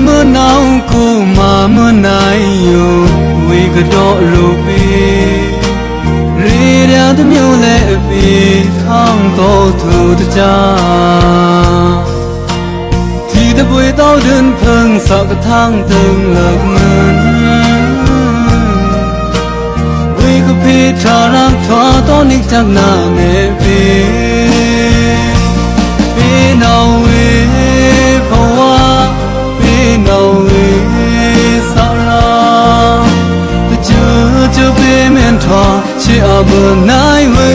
mưa nào cô mà mưa này yêu vì cái đó ruby ri ra thêm yêu lệ vì thang to thu cha thì ta vui tao đơn phương sợ cái thang từng lạc ngân vì cái phi trà răng thoa to nick chắc na nè vì nào vì hoa nào xa ra ta chưa biết men thoa chỉ ở bờ nai với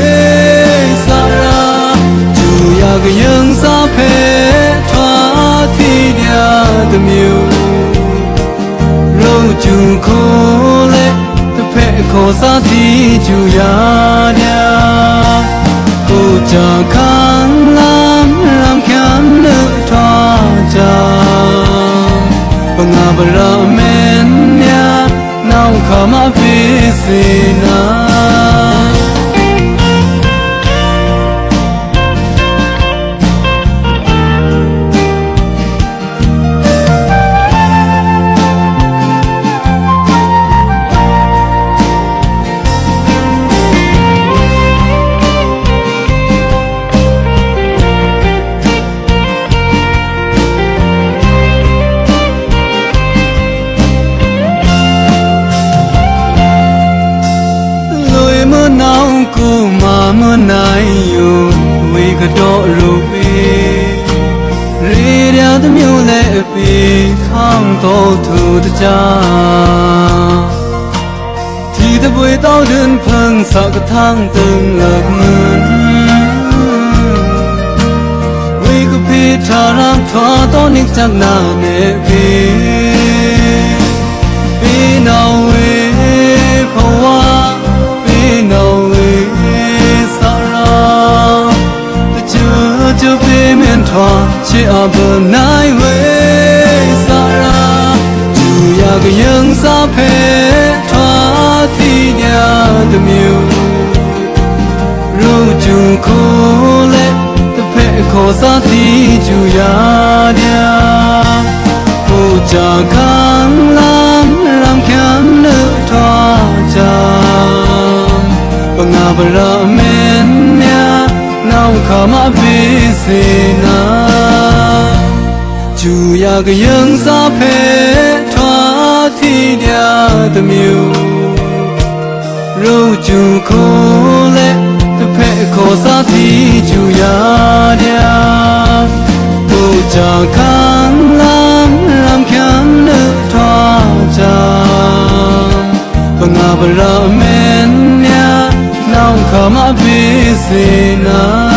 xa ra dù ya cái dương xa phê thoa thì dia tâm yêu lâu chung khô lệ ta phê khô xa thì dù ya dia cô chẳng khăn làm khám nữ thoa cha Ngabra menya nau kama pisina cô mà mưa này yêu vì cái đó ruby ri ra thêm yêu lệ vì thang to thu cha thì ta vui tao đơn phương sợ cái thang từng lạc ngân vì cái phi trà răng thoa to nick chắc na nè vì nào vì hoa vì nào chưa biết miền thoa chỉ ở bờ nai với xa ra dù ya cái dương xa phê thoa thì nhà tâm yêu ru chung khô lệ ta phê khô xa thì dù ya dia cô chẳng khăn làm khám nữ thoa chàng bằng ngà bờ ra men nha nào kama pisina chu ya cái dương xa phê thoa thì dia tâm yêu ru chung khô lệ ta phê khô xa thì chu ya dia cô chẳng khăn làm khám nữ thoa chàng bằng ngà bờ ra men nha nào kama pisina